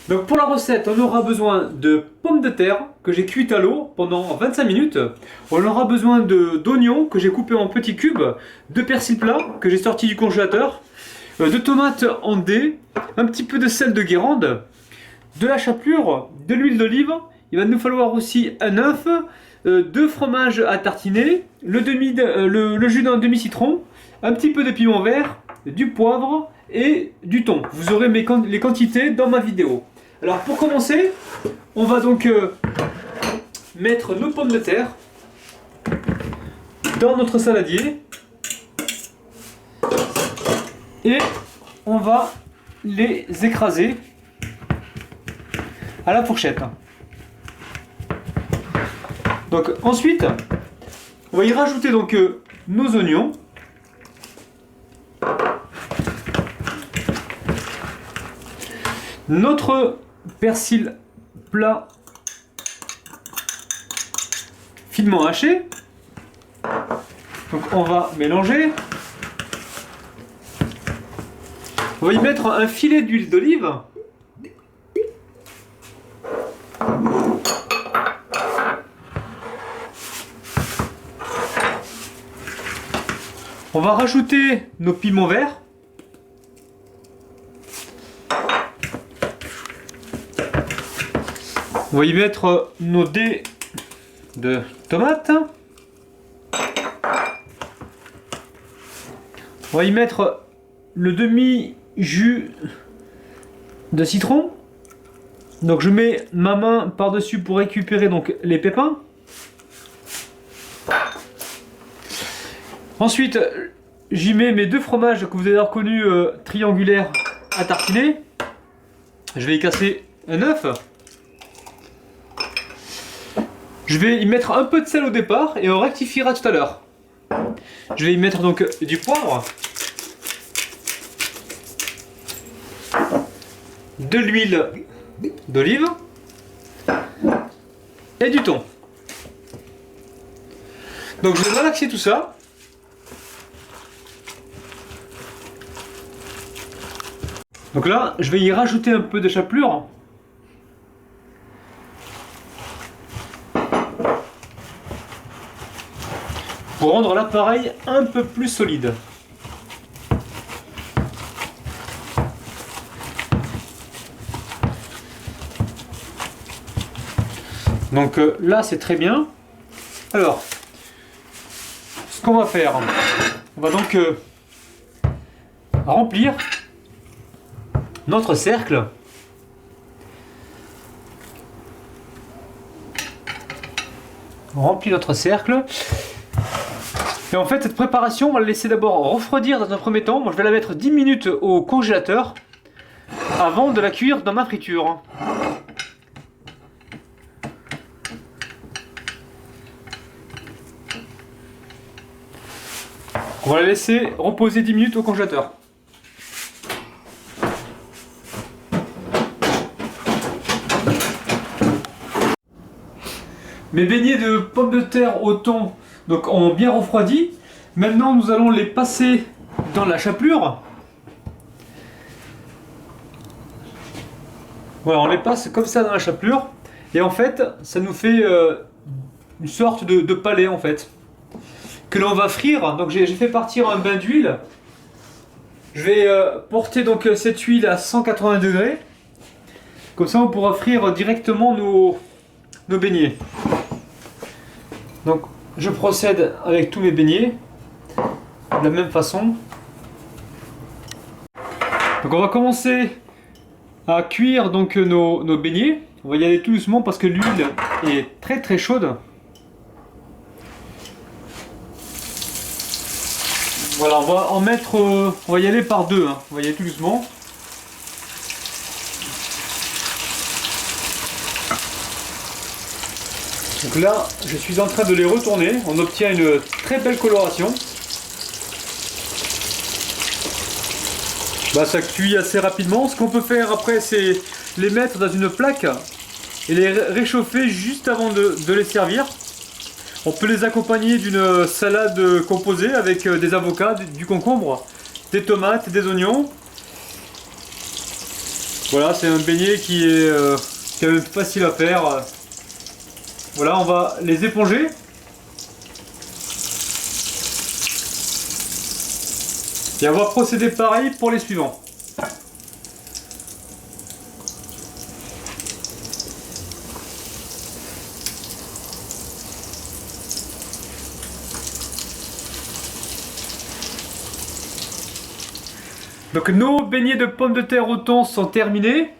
Donc pour la recette, on aura besoin de pommes de terre que j'ai cuites à l'eau pendant 25 minutes. On aura besoin d'oignons que j'ai coupés en petits cubes, de persil plat que j'ai sorti du congélateur, de tomates en dés, un petit peu de sel de Guérande, de la chapelure, de l'huile d'olive. Il va nous falloir aussi un œuf, 2 fromages à tartiner, le jus d'un demi-citron, un petit peu de piment vert, du poivre et du thon. Vous aurez les quantités dans ma vidéo. Alors pour commencer, on va donc mettre nos pommes de terre dans notre saladier et on va les écraser à la fourchette. Donc ensuite, on va y rajouter donc nos oignons. Notre persil plat finement haché. Donc on va mélanger. On va y mettre un filet d'huile d'olive. On va rajouter nos piments verts. On va y mettre nos dés de tomates. On va y mettre le demi-jus de citron. Donc je mets ma main par-dessus pour récupérer donc les pépins. Ensuite, j'y mets mes 2 fromages que vous avez reconnus triangulaires à tartiner. Je vais y casser un œuf. Je vais y mettre un peu de sel au départ et on rectifiera tout à l'heure. Je vais y mettre donc du poivre, de l'huile d'olive et du thon. Donc je vais malaxer tout ça. Donc là, je vais y rajouter un peu de chapelure. Pour rendre l'appareil un peu plus solide. Donc là, c'est très bien. Alors, ce qu'on va faire, on va donc remplir notre cercle. On remplit notre cercle. Et en fait, cette préparation, on va la laisser d'abord refroidir dans un premier temps. Moi, je vais la mettre 10 minutes au congélateur avant de la cuire dans ma friture. On va la laisser reposer 10 minutes au congélateur. Mes beignets de pommes de terre au thon donc ont bien refroidi. Maintenant nous allons les passer dans la chapelure. Voilà, on les passe comme ça dans la chapelure. Et en fait, ça nous fait une sorte de palais en fait. Que l'on va frire. Donc j'ai fait partir un bain d'huile. Je vais porter donc cette huile à 180 degrés. Comme ça on pourra frire directement nos beignets. Donc je procède avec tous mes beignets de la même façon. Donc on va commencer à cuire donc nos beignets. On va y aller tout doucement parce que l'huile est très très chaude. Voilà, on va en mettre, on va y aller par deux, hein. On va y aller tout doucement. Donc là, je suis en train de les retourner. On obtient une très belle coloration. Bah, ça cuit assez rapidement. Ce qu'on peut faire après, c'est les mettre dans une plaque et les réchauffer juste avant de les servir. On peut les accompagner d'une salade composée avec des avocats, du concombre, des tomates, des oignons. Voilà, c'est un beignet qui est quand même facile à faire. Voilà, on va les éponger. Et on va procéder pareil pour les suivants. Donc nos beignets de pommes de terre au thon sont terminés.